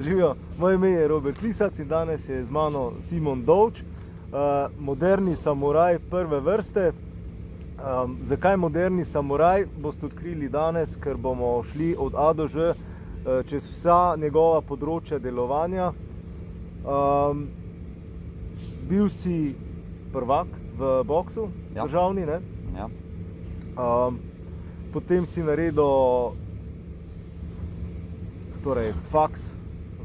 Živijo, moje ime je Robert Lisac in danes je z mano Simon Dovč, moderni samuraj prve vrste. Zakaj moderni samuraj, boste odkrili danes, ker bomo šli od A do Ž čez vsa njegova področja delovanja. Bil si prvak v boksu, državni, ne? Ja. Potem si naredil faks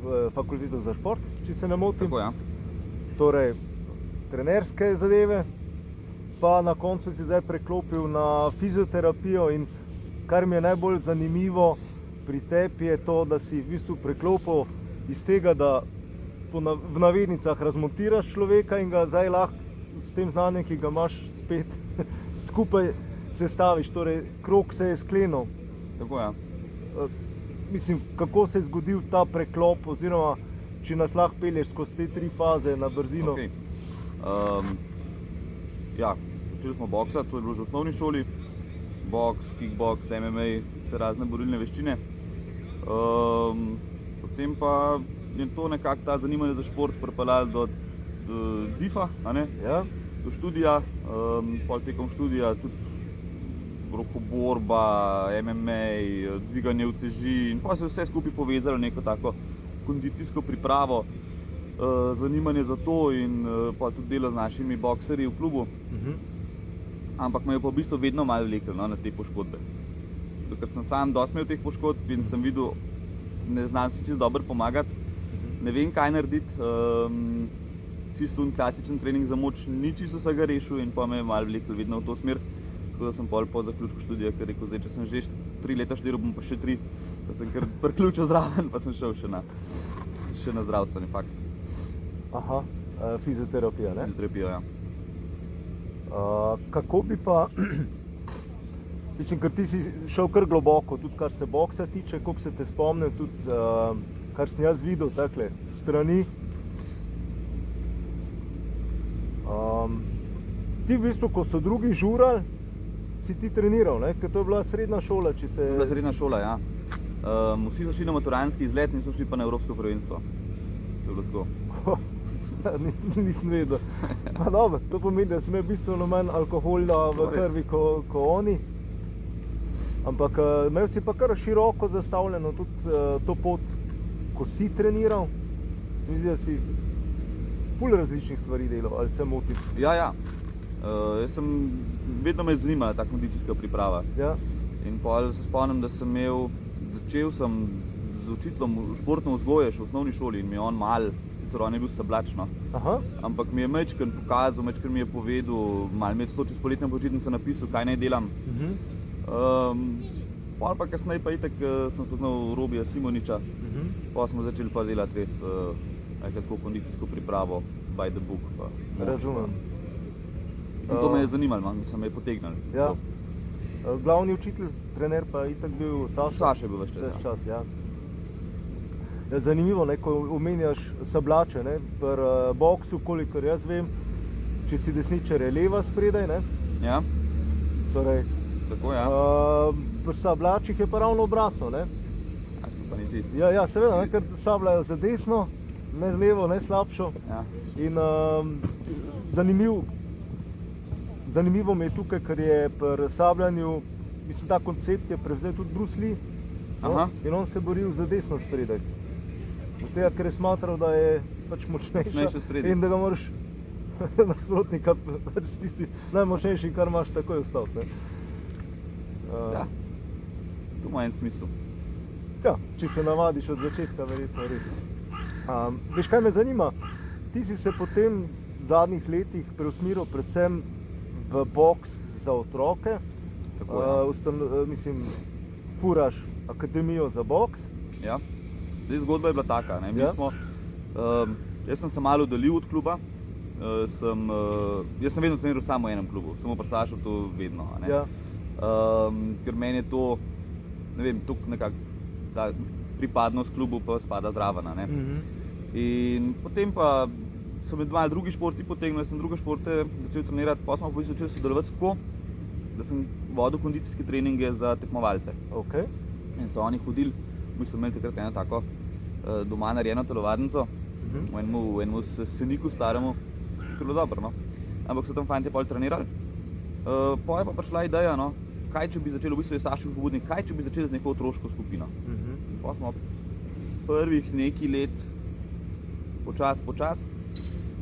v fakulteto za šport, če se ne motim. Tako, ja. Torej, trenerske zadeve, pa na koncu si zdaj preklopil na fizioterapijo in kar mi je najbolj zanimivo pri tebi je to, da si v bistvu preklopil iz tega, da v navednicah razmontiraš človeka in ga zdaj lahko s tem znanjem, ki ga imaš, spet skupaj sestaviš, torej krog se je sklenil. Tako, ja. Mislim, kako se je zgodil ta preklop, oziroma če nas lahko pelješ skozi te 3 faze na brzino. Okay. Ja, začeli smo boksati, to je bilo že v osnovni šoli. Boks, kickboks, MMA, vse razne borilne veščine. Potem pa je to nekako ta zanimanje za šport pripeljalo do DIF-a, Ja. do študija, pol tekom študija tudi rokoborba, MMA, dviganje uteži in pa se vse skupaj povezalo neko tako kondicijsko pripravo, zanimanje za to in pa tudi delo z našimi bokserji v klubu. Ampak me je pa v bistvu vedno malo vlekel na te poškodbe. Ker sem sam dosti imel teh poškodb in sem videl, ne znam si čisto dobro pomagati, ne vem kaj narediti, čisto klasičen trening za moč ni čisto vsega rešil in pa me je malo vlekel vedno v to smer. Tako da sem po zaključku študija rekel, zdaj, če sem že 3 leta študiral, bom pa še 3, da sem kar priključil zraven, pa sem šel še na zdravstveni faks. Aha, fizioterapija, ne? Fizioterapija, ja. Kako bi pa, mislim, ker ti si šel kar globoko, tudi kar se boksa tiče, koliko se te spomnim, tudi kar sem jaz videl takle strani. Ti v bistvu, ko so drugi žurali, si ti treniral, ne? Ker to je bila srednja šola, če se... To je bila srednja šola, ja. Vsi so šli na maturantski izlet, mi smo šli pa na Evropsko prvenstvo. To je bilo tako. Nisem vedel. Dobro, to pomeni, da sem imel bistveno manj alkohola v krvi kot oni. Ampak imel si pa kar široko zastavljeno tudi to pot, ko si treniral. Se mi zdi, da si ful različnih stvari delal, ali se motim? Ja. Jaz sem, vedno me je zanimala ta kondicijska priprava. Ja. In potem se spomnim, da sem začel sem z učiteljem športne vzgoje še v osnovni šoli in mi je on malo, sicer on je bil sablačno, ampak mi je majčkeno pokazal, majčkeno mi je povedal, malo mi je to čez poletne počitnice napisal, kaj naj delam. Potem pa kasneje pa itak sem spoznal Robija Simoniča, potem smo začeli pa delati res tako kondicijsko pripravo, by the book. Razumem. In to me je zanimalo, se me je potegnilo. Ja. Glavni učitelj, trener pa itak bil Saša? Saša je bil ves čas, ja. Zanimivo, ko omenjaš sablače, pri boksu, kolikor jaz vem, če si desničar, je leva spredaj, ne? Ja. Torej, tako, ja. Pri sablačih je pa ravno obratno, ne? Pa ni ti. Ja, seveda, ker sabljajo za desno, ne z levo, ne slabšo. Ja. In zanimivo mi je tukaj, ker je pri sabljanju, mislim, ta koncept je prevzel tudi Bruce Lee, in on se je boril za desno spredaj. Od tega, ker je smatral, da je pač močnejša in da ga moraš nasprotnika, pač tisti najmočnejši, kar imaš, takoj ustaviti. Ja, to ima en smisel. Ja, če se navadiš od začetka, verjetno res. Veš, kaj me zanima? Ti si se potem v zadnjih letih preusmeril predvsem v boks za otroke. Tako, ja. Mislim, furaš akademijo za boks. Ja. Zdaj, zgodba je bila taka, ne? Jaz sem se malo oddaljil od kluba. Jaz sem vedno treniral samo v enem klubu, samo pri Sašu to vedno. Ja. Ker meni je to, ne vem, tukaj nekako ta pripadnost klubu pa spada zraven. In potem pa so me malo drugi športi potegnili, sem druge športe začel trenirati, pa smo pa začeli sodelovati tako, da sem vodil kondicijske treninge za tekmovalce. Okay. In so oni hodili Mi smo imeli takrat eno tako doma narejeno telovadnico, v enemu seniku staremu, ki je bilo dobro, no. Ampak so tam fantje pol trenirali. Pol je pa prišla ideja, no, kaj če bi začeli, v bistvu je Sašin pobudnik, kaj če bi začeli z neko otroško skupino. In pol smo prvih nekaj let, počas,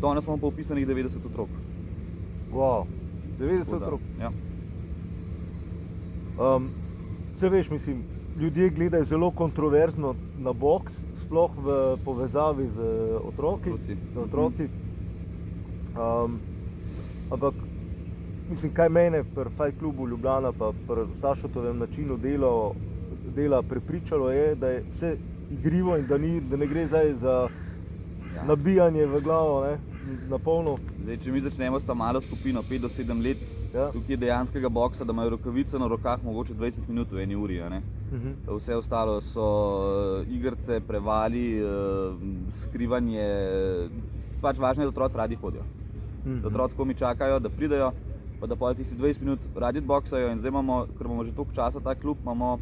danes smo pa upisanih 90 otrok. Wow, 90 otrok. Ja. Se veš, mislim, ljudje gledajo zelo kontroverzno na boks, sploh v povezavi z otroci. Ampak, mislim, kaj mene pri Fight Clubu Ljubljana pa pri Sašotovem načinu dela prepričalo je, da je vse igrivo in da ne gre zdaj za nabijanje v glavo, ne, na polno. Zdaj, če mi začnemo s ta malo skupino, 5 do 7 let, tukaj je dejanskega boksa, da imajo rokavice na rokah mogoče 20 minut v eni uri, a ne. Vse ostalo so igrice, prevali, skrivanje, pač važno je, da otroci radi hodijo. Da otroci komi čakajo, da pridejo, pa da pol tisti 20 minut radi boksajo in zdaj imamo, ker imamo že toliko časa ta klub, imamo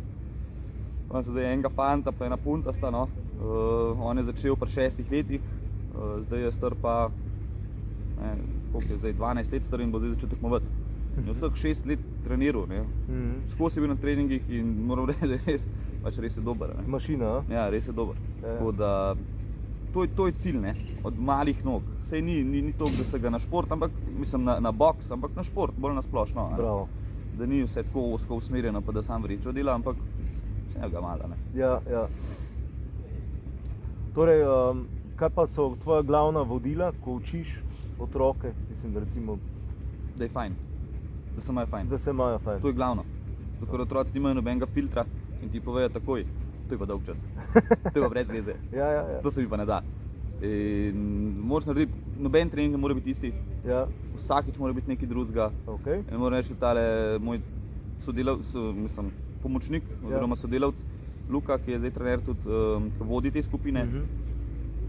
zdaj enega fanta pa ena punca sta, no. On je začel pri 6 letih, zdaj je star pa, koliko je zdaj, 12 let star in bo zdaj začel tekmovati. In vseh 6 let treniral, ne. Skozi je bil na treningih in moram reči, da je res je dober, ne. Mašina, a? Ja, res je dober. Tako da, to je cilj, ne, od malih nog. Sej ni toliko, da se ga na šport, ampak, mislim, na boks, ampak na šport, bolj na splošno. Bravo. Da ni vse tako ozko usmerjeno, pa da sam vrečo dela, ampak vse ga malo, ne. Ja. Torej, kaj pa so tvoja glavna vodila, ko učiš otroke, mislim, da recimo... Da je fajn. Da se imajo fajn. Da se imajo fajn. To je glavno. Ker otroci nimajo nobenega filtra in ti povejo takoj, to je pa dolg čas. To je pa brez veze. Ja. To se mi pa ne da. In moraš narediti, noben trening ne mora biti isti. Ja. Vsakič mora biti nekaj drugega. Okay. In moram reči, tale moj pomočnik oziroma sodelavc, Luka, ki je zdaj trener tudi, ki vodi te skupine,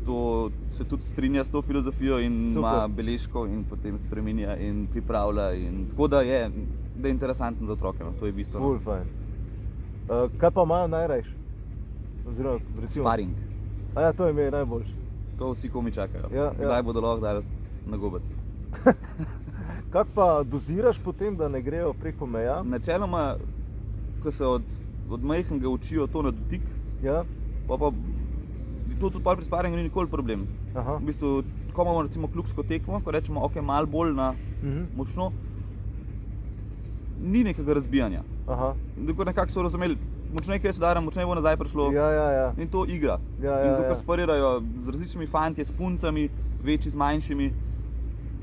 to se tudi strinja s to filozofijo in ima beležko in potem spreminja in pripravlja. Tako da je interesantno za otroke, no, to je bistvo. Ful fajn. Kaj pa imajo najrajš? Oziroma, recimo... Sparing. Ja, to jim je najboljše. To vsi komi čakajo. Ja. Kdaj bodo lahko dali na gobec. Kako pa doziraš potem, da ne grejo preko meja? Načeloma, ko se od majhnega učijo to na dotik, pa to tudi pri sparingu ni nikoli problem. V bistvu, ko imamo recimo klubsko tekmo, ko rečemo, ok, malo bolj na močno, ni nekega razbijanja. Nekako so razumeli, močneje, kaj se daram, močneje bo nazaj prišlo. In to igra. In zato, ker sparirajo z različnimi fantje, s puncami, večji z manjšimi,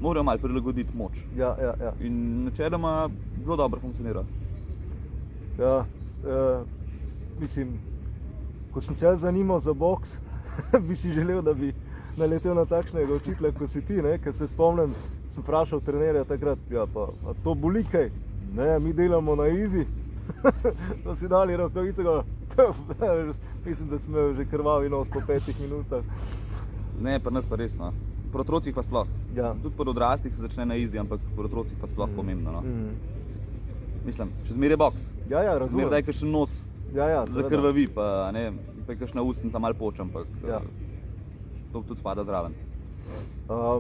morajo malo prilagoditi moč. In načeloma zelo dobro funkcionira. Mislim, ko sem se zanimal za boks, bi si želel, da bi naletel na takšnega učitelja, kot si ti, ne? Ker se spomnim, sem vprašal trenerja takrat, pa to boli kaj? Ne, mi delamo na easy. To si dali rokavice, mislim, da smo že krvavi nos po 5 minutah. Ne, pri nas pa res, no. Pri otrocih pa sploh. Tudi pri odraslih se začne na easy, ampak pri otrocih pa sploh pomembno, no. Mislim, še zmeraj je boks. Razumem. Zmeraj daj kakšen nos zakrvavi, pa ne, pa je kakšna ustnica malo poč, ampak to tudi spada zraven. A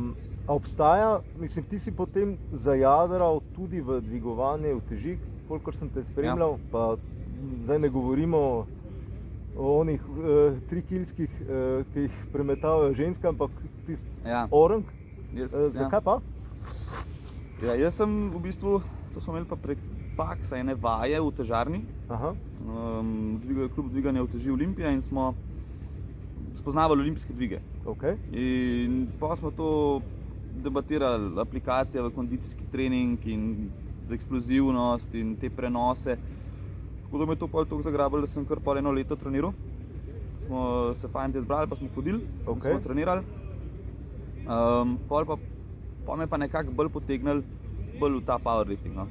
obstaja, mislim, ti si potem zajadral tudi v dvigovanje uteži, kolikor sem te spremljal, pa zdaj ne govorimo o onih 3-kilskih, ki jih premetavajo ženske, ampak tisti orang. Zakaj pa? Jaz sem v bistvu, to smo imeli pa prek faksa ene vaje v težarni, klub dviganja uteži Olimpija in smo spoznavali olimpijske dvige. In pa smo to debatirali, aplikacija v kondicijski trening in eksplozivnost in te prenose. Tako da me je to toliko zagrabilo, da sem kar pol eno leto treniral. Smo se fajn zbrali, pa smo hodili, smo trenirali. Pol me pa nekako bolj potegnili bolj v ta powerlifting, no.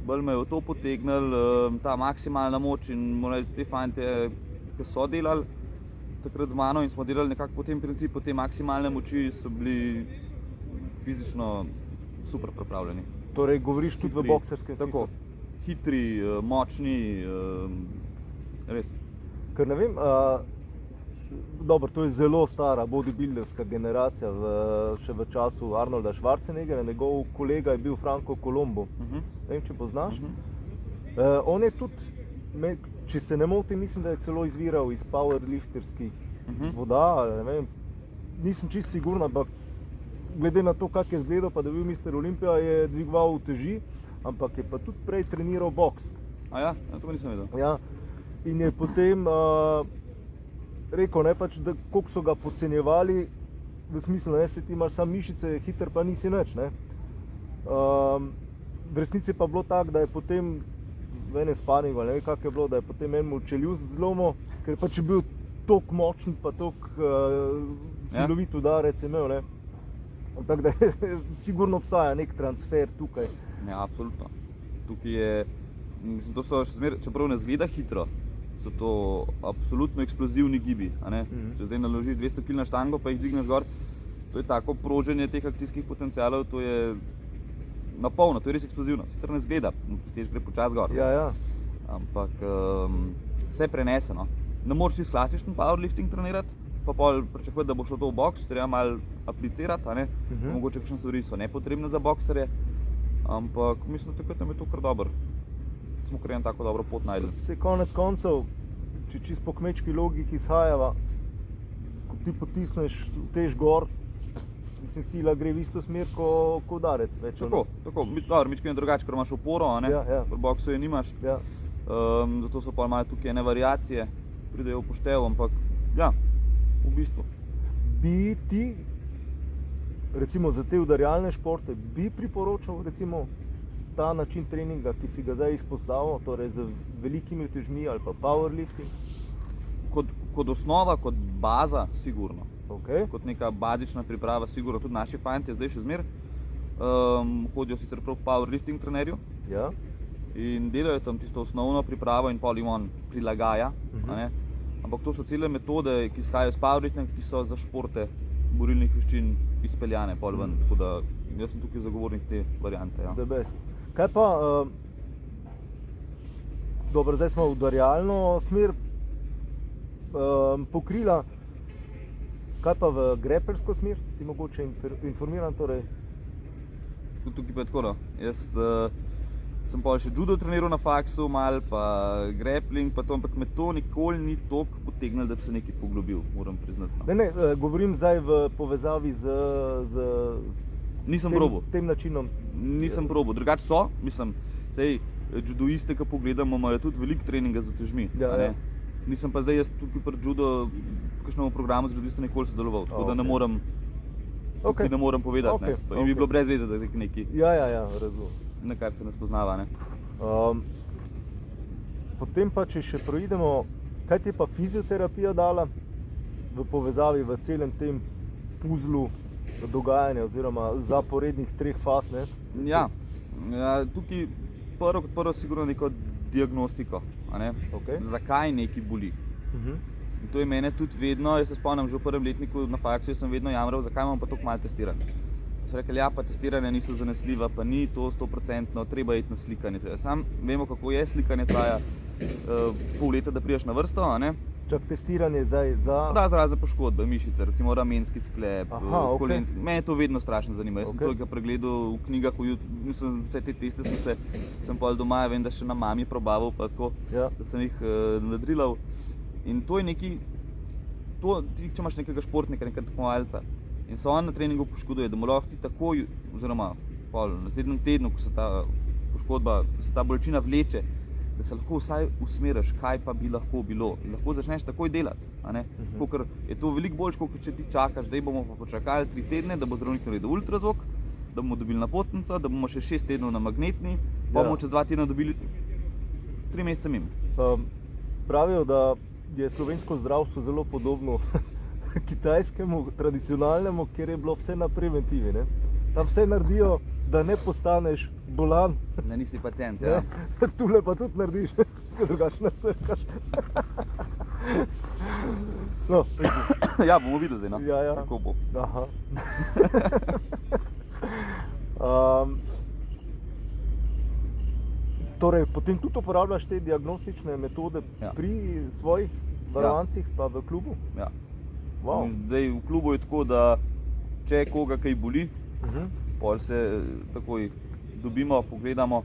Bolj me je v to potegnil, ta maksimalna moč in moram reči, te fantje, ki so delali takrat z mano in smo delali nekako po tem principu, te maksimalne moči so bili fizično super pripravljeni. Torej govoriš tudi v bokserskem smislu? Tako, hitri, močni, res. Ker ne vem, dobro, to je zelo stara bodybuilderska generacija, še v času Arnolda Schwarzeneggera, njegov kolega je bil Franco Colombo. Ne vem, če poznaš. On je tudi, če se ne motim, mislim, da je celo izviral iz powerlifterskih voda, ne vem, nisem čisto siguren, ampak glede na to, kak je izgledal, pa da je bil Mr. Olimpija, je dvigoval uteži, ampak je pa tudi prej treniral boks. A ja, to pa nisem vedel. Ja, in je potem rekel, ne, pač, da koliko so ga podcenjevali, v smislu, ne, se ti imaš samo mišice, hiter pa nisi nič, ne. V resnici pa bilo tako, da je potem v enem sparingu, ne vem, kako je bilo, da je potem enemu čeljust zlomil, ker pač je bil toliko močen, pa toliko silovit udarec je imel, ne. Tako da sigurno obstaja nek transfer tukaj. Ja, absolutno. Tukaj je, mislim, to so še zmeraj, čeprav ne zgleda hitro, so to absolutno eksplozivni gibi, a ne. Če zdaj naložiš 200 kg na štango, pa jih dvigneš gor, to je tako proženje teh akcijskih potencialov, to je na polno, to je res eksplozivno. Sicer ne zgleda, tež gre počasi gor. Ja. Ampak vse je preneseno. Ne moreš čisto klasičen powerlifting trenirati, pa pol pričakovati, da bo šlo to v boks, treba malo aplicirati, a ne. Mogoče kakšne stvari so nepotrebne za bokserje, ampak mislim, da takrat nam je to kar dobro. Smo kar eno tako dobro pot našli. Se konec koncev, če čisto po kmečki logiki izhajava, ko ti potisneš tež gor, mislim, sila gre v isto smer kot udarec. Tako. Dobro, mičkeno je drugače, ker imaš oporo, a ne. Ja. Pri boksu je nimaš. Ja. Zato so pa malo tukaj ene variacije, pridejo v poštev, ampak ja, v bistvu. Bi ti, recimo za te udarjalne športe, bi priporočal recimo ta način treninga, ki si ga zdaj izpostavil, torej z velikimi utežmi ali pa powerlifting? Kot osnova, kot baza, sigurno. Okay. Kot neka bazična priprava, sigurno. Tudi naši fantje zdaj še zmer hodijo sicer prav k powerlifting trenerju. Ja. In delajo tam tisto osnovno pripravo in pol jim on prilagaja. A ne? Ampak to so cele metode, ki izhajajo iz powerliftinga, ki so za športe borilnih veščin izpeljane pol ven. Tako da jaz sem tukaj zagovornik te variante. Ja. The best. Kaj pa, dobro, zdaj smo udarjalno smer pokrila, kaj pa v greppersko smer? Si mogoče informiran, torej? Tukaj pa je tako, no. Jaz sem pa še judo treniral na faksu malo, pa grappling, pa to, ampak me to nikoli ni toliko potegnilo, da bi se nekaj poglobil, moram priznati. No. Ne, govorim zdaj v povezavi z tem načinom. Nisem probal, drugače so, mislim, sej judoiste, ki pogledamo, imajo tudi veliko treninga z utežmi. Ja. Nisem pa zdaj jaz tukaj pri judo, kakšnemu programu z judista nikoli sodeloval, tako da ne morem, tukaj ne morem povedati, ne. In bi bilo brez veze, da je nekaj. Ja, razumem. Na kar se ne spoznava, ne. Potem pa, če še proidemo, kaj ti je pa fizioterapija dala v povezavi v celem tem puzlu dogajanja oziroma zaporednih 3 faz, ne? Ja, tukaj prvo kot prvo sigurno neko diagnostiko, a ne. Okay. Zakaj nekaj boli. In to je mene tudi vedno, jaz se spomnim že v prvem letniku na faksu, sem vedno jamral, zakaj imam pa toliko malo testiranja. So rekli, ja, pa testiranja niso zanesljiva, pa ni to 100%, treba iti na slikanje. Sam vemo, kako je, slikanje traja pol leta, da prideš na vrsto, a ne? Čak testiranje zdaj za... Razne poškodbe, mišice, recimo ramenski sklep, kolen. Okay. Mene je to vedno strašno zanima. Jaz sem toliko pregledal v knjigah, mislim, vse te teste sem pol doma, vem, da še na mami probaval, pa tako, da sem jih nadrilal. In to je neki, če imaš nekega športnika, nekega tekmovalca, in se on na treningu poškoduje, da mu lahko ti takoj, oziroma v naslednjem tednu, ko se ta poškodba, ko se ta bolečina vleče, da se lahko vsaj usmeriš, kaj pa bi lahko bilo. In lahko začneš takoj delati, a ne? Ker je to veliko boljše, kot če ti čakaš, zdaj bomo pa počakali 3 tedne, da bo zdravnik naredil ultrazvok, da bomo dobili napotnico, da bomo še 6 tednov na magnetni, pa bomo čez 2 tedna dobili 3 mesece mimo. Pravijo, da je slovensko zdravstvo zelo podobno kitajskemu, tradicionalnemu, kjer je bilo vse na preventivi, ne? Tam vse naredijo, da ne postaneš bolan. Da nisi pacient, ja. Tule pa tudi narediš, drugače nasrkaš. No. Ja, bomo videli zdaj, no. Ja. Kako bo. Aha. Torej, potem tudi uporabljaš te diagnostične metode pri svojih varovancih, pa v klubu? Ja. Wow. Zdaj v klubu je tako, da če koga kaj boli, pol se takoj dobimo, pogledamo.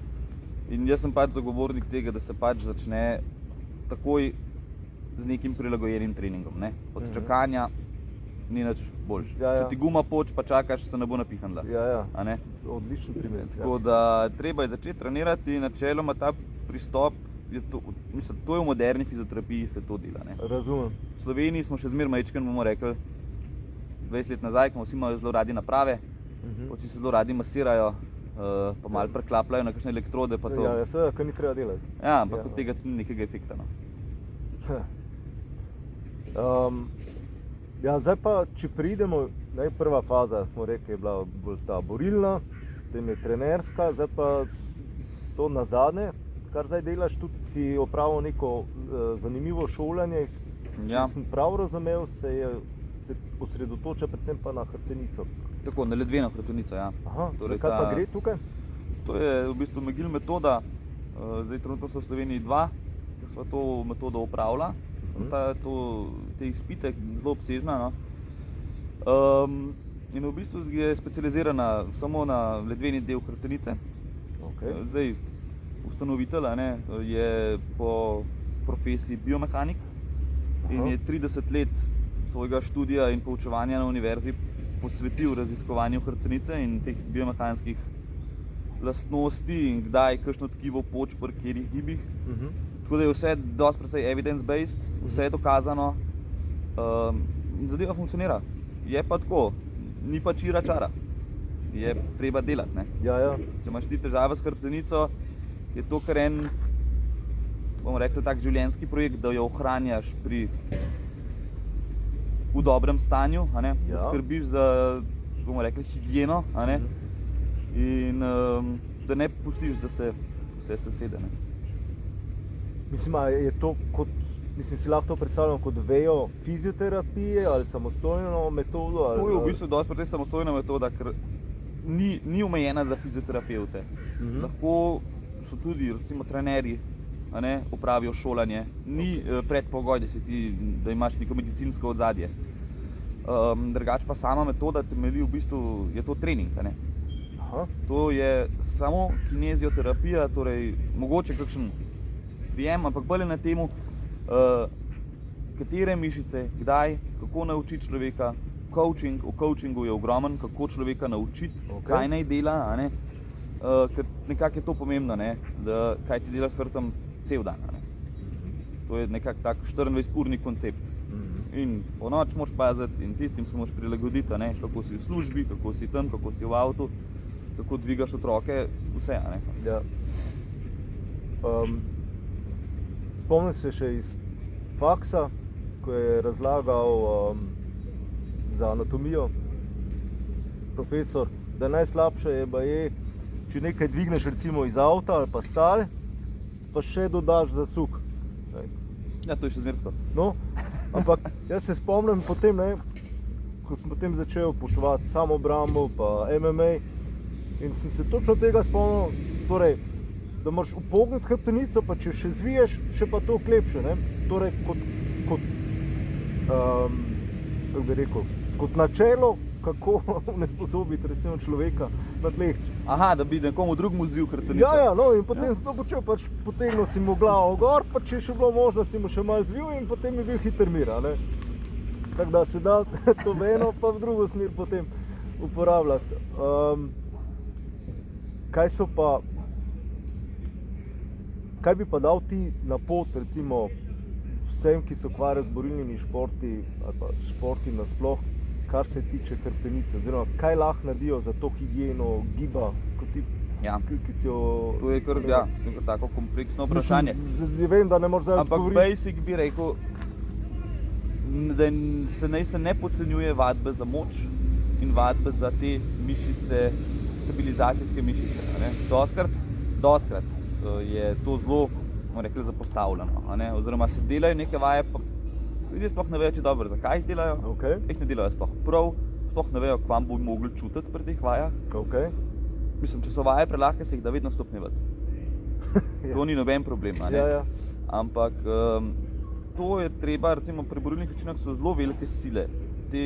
In jaz sem pač zagovornik tega, da se pač začne takoj z nekim prilagojenim treningom. Ne? Od čakanja ni nič boljše. Če ti guma poč, pa čakaš, se ne bo napihnila. A ne? Odličen primer. Tako da treba je začeti trenirati in načeloma ta pristop, to je v moderni fizioterapiji se to dela. Ne? Razumem. V Sloveniji smo še zmeraj majčken, bomo rekli, 20 let nazaj, ko vsi imajo zelo radi naprave, vsi se zelo radi masirajo, pa malo preklapljajo na kakšne elektrode, pa to. Ja, seveda, kar ni treba delati. Ja, ampak od tega ni nekega efekta. No. Zdaj pa, če pridemo, prva faza, smo rekli, je bila bolj ta borilna, potem je trenerska, zdaj pa to nazadnje, kar zdaj delaš, tudi si opravil neko zanimivo šolanje, če sem prav razumel, se osredotoča predvsem pa na hrbtenico. Tako, na ledveno hrbtenico, ja. Torej, kaj pa gre tukaj? To je v bistvu Magil metoda, zdaj trenutno so v Sloveniji dva, ki sva to metodo upravlja. Te izpite, zelo obsežna. No. In v bistvu je specializirana samo na ledveni del hrbtenice. Zdaj, ustanovitelj je po profesiji biomehanik in je 30 let svojega študija in poučevanja na univerzi posvetil raziskovanju hrbtenice in teh biomehanskih lastnosti in kdaj kakšno tkivo poč pri katerih gibih. Tako da je vse dosti precej evidence-based, vse je dokazano, zadeva funkcionira. Je pa tako, ni pa čira čara, je treba delati. Če imaš ti težave s hrbtenico, je to kar en, bomo rekli, tak življenjski projekt, da jo ohranjaš v dobrem stanju, da skrbiš za, bomo rekli, higieno in da ne pustiš, da se vse sesede. Mislim, je to kot, si lahko to predstavljam kot vejo fizioterapije ali samostojno metodo? To je v bistvu dosti precej samostojna metoda, ker ni omejena za fizioterapevte. Lahko so tudi, recimo, trenerji, opravijo šolanje. Ni predpogoj, da imaš neko medicinsko odzadje. Drugače pa sama metoda temelji v bistvu, je to trening. To je samo kinezioterapija, torej mogoče kakšen prijem, ampak bolj na temu, katere mišice, kdaj, kako naučiti človeka. V coachingu je ogromen, kako človeka naučiti, kaj naj dela, ker nekako je to pomembno, da kaj ti delaš hrbtom cel dan. To je nekako tak 24-urni koncept. In po noč moraš paziti in tistim se moraš prilagoditi, kako si v službi, kako si tam, kako si v avtu, kako dvigaš otroke, vse. Spomnim se še iz faksa, ko je razlagal za anatomijo profesor, da najslabše je, če nekaj dvigneš recimo iz avta ali pa stal, pa še dodaš zasuk. Ja, to je še zmeraj tako. No, ampak jaz se spomnim potem, ko sem potem začel poučevati samoobrambo pa MMA in sem se točno tega spomnil, torej, da moraš upogniti hrbtenico, pa če še zviješ, še pa to klepše, torej kot načelo, kako onesposobiti recimo človeka na tleh. Aha, da bi nekomu drugemu zvil hrbtenico. Ja, no, in potem sem to počel, pač potegnil si mu glavo gor, pa če še bilo možno, si mu še malo zvil in potem je bil hiter mir, Tako da se da to v eno, pa v drugo smer potem uporabljati. Kaj bi pa dal ti na pot, recimo, vsem, ki se ukvarjajo z borilnimi športi ali pa športi nasploh, kar se tiče hrbtenice, oziroma kaj lahko naredijo za to higieno giba, kot ti, ki si jo... To je kar tako kompleksno vprašanje. Vem, da ne moreš zdaj odgovoriti. Ampak basic bi rekel, da naj se ne podcenjuje vadbe za moč in vadbe za te mišice, stabilizacijske mišice. Doskrat je to zelo, bomo rekli, zapostavljeno. Oziroma se delajo neke vaje, pa ljudje sploh ne vejo, če dobro, zakaj jih delajo. Jih ne delajo sploh prav, sploh ne vejo, kvam bo mogli čutiti pri teh vajah. Mislim, če so vaje prelahke, se jih da vedno stopnjevati. To ni noben problem. Ampak to je treba, recimo pri borilnih veščinah so zelo velike sile. Te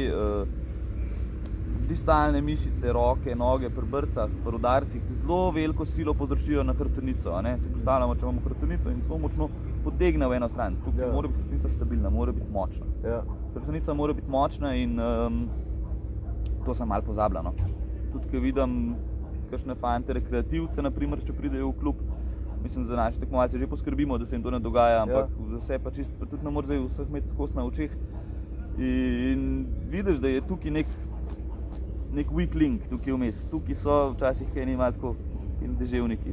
distalne mišice, roke, noge, pri brcah, pri udarcih zelo veliko silo povzročijo na hrbtenico. Si predstavljamo, če imamo hrbtenico in zelo močno potegne v eno stran. Tukaj mora biti hrbtenica stabilna, mora biti močna. Hrbtenica mora biti močna in to sem malo pozablja. Tudi, ko vidim kakšne fante rekreativce, naprimer, če pridejo v klub, mislim, za naše tekmovalce že poskrbimo, da se jim to ne dogaja, ampak za vse pa čisto, pa tudi ne moreš zdaj vseh imeti kost na očeh. In vidiš, da je tukaj nek weak link tukaj vmes. Tukaj so včasih eni malo tako deževniki.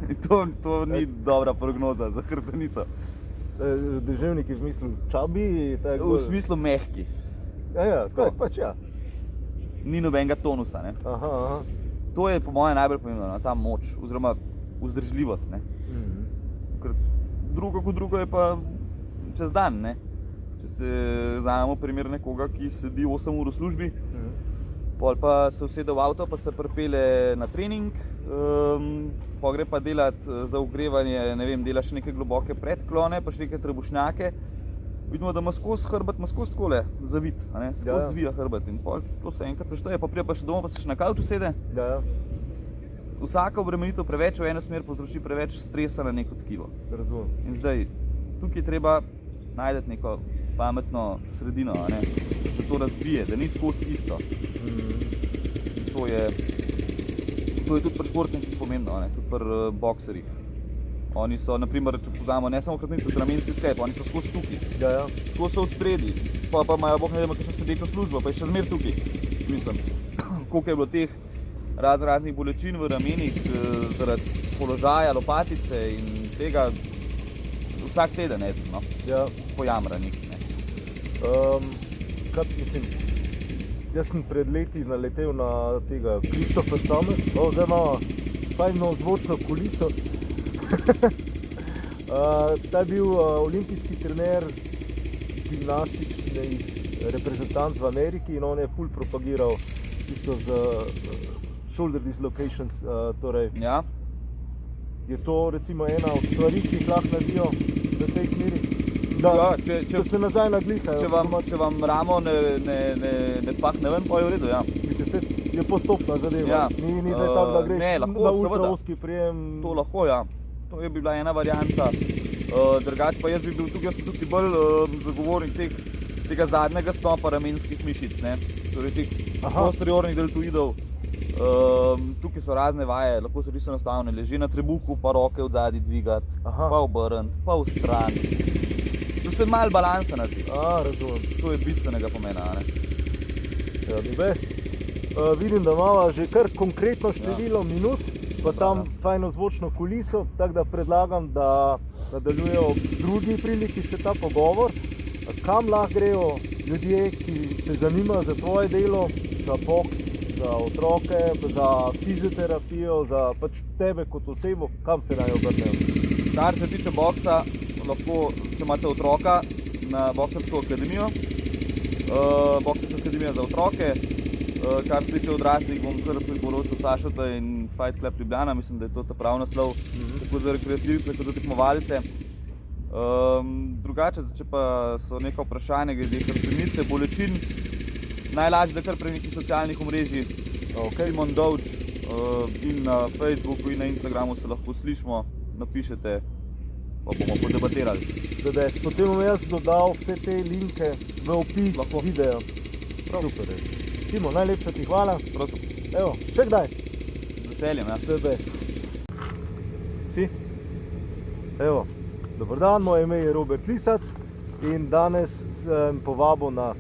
In to ni dobra prognoza za hrbtenico. Deževniki v smislu čabi? V smislu mehki. Pač ja. Ni nobenega tonusa. Aha. To je po mojem najbolj pomembno, ta moč oziroma vzdržljivost. Ker drugo je pa čez dan. Če se vzamemo primer nekoga, ki sedi 8 ur v službi, pol pa se usede v avto, pa se pripelje na trening, pa gre pa delat za ogrevanje, ne vem, dela še neke globoke predklone, pa še neke trebušnjake. Vidimo, da ima skozi hrbet, ima skozi takole zavit, skozi zvija hrbet in pol to se enkrat sešteje, pa prije pa še domov, pa se še na kavč usede. Vsaka obremenitev preveč v eno smer povzroči preveč stresa na neko tkivo. Razumem. In zdaj, tukaj je treba najti neko pametno sredino, da to razbije, da ni skozi isto. To je tudi pri športnikih pomembno, tudi pri bokserjih. Oni so, naprimer, če pozamemo ne samo hrbtenico, tudi ramenjski sklep, oni so skozi tukaj. Skozi so od spredi, pa imajo bog ne vem kakšno sedečo službo, pa je še zmer tukaj. Mislim, koliko je bilo teh raznih bolečin v ramenih zaradi položaja, lopatice in tega vsak teden pojamra nekaj. Jaz sem pred leti naletel na tega Christopher Summers, zdaj imamo fajno zvočno kuliso. Ta je bil olimpijski trener gimnastičnih reprezentanc v Ameriki in on je ful propagiral tisto z shoulder dislocations, torej. Je to recimo ena od stvari, ki jih lahko naredijo v tej smeri? Da se nazaj naglihajo. Če vam ramo ne pahne ven, pa je v redu, Mislim, je postopna zadeva, ni zdaj tako, da greš na ultraoski prijem. To lahko, To je bi bila ena varianta. Drugače pa jaz bi bil tukaj bolj zagovornik tega zadnjega stopa ramenjskih mišic, torej teh posteriornih deltoidov. Tukaj so razne vaje, lahko so čisto enostavne, leži na trebuhu, pa roke od zadaj dvigati, pa obrniti, pa v stran. Tu se malo balansa naredi. Razumem. To je bistvenega pomena. The best. Vidim, da imamo že kar konkretno število minut, pa tam fajno zvočno kuliso, tako da predlagam, da nadaljujejo ob drugi priliki še ta pogovor. Kam lahko grejo ljudje, ki se zanimajo za tvoje delo, za boks, za otroke, za fizioterapijo, za pač tebe kot osebo, kam se naj obrnejo? Kar se tiče boksa, lahko, če imate otroka, na Boksarsko akademijo, Boksarska akademija za otroke. Kar se tiče odraslih, bom kar priporočil Sašota in Fight Club Ljubljana, mislim, da je to ta prav naslov, tako za rekreativce kot za tekmovalce. Drugače, če pa so neka vprašanja glede hrbtenice, bolečin, najlažje da kar pri nekih socialnih omrežjih, Simon Dovč, in na Facebooku in na Instagramu se lahko slišimo, napišete, pa bomo podebatirali. Potem bom jaz dodal vse te linke v opis videa. Super. Timo, najlepša ti hvala. Prosim. Evo, še kdaj? Z veseljem, To je best. Si? Evo, dober dan, moje ime je Robert Lisac in danes sem povabil na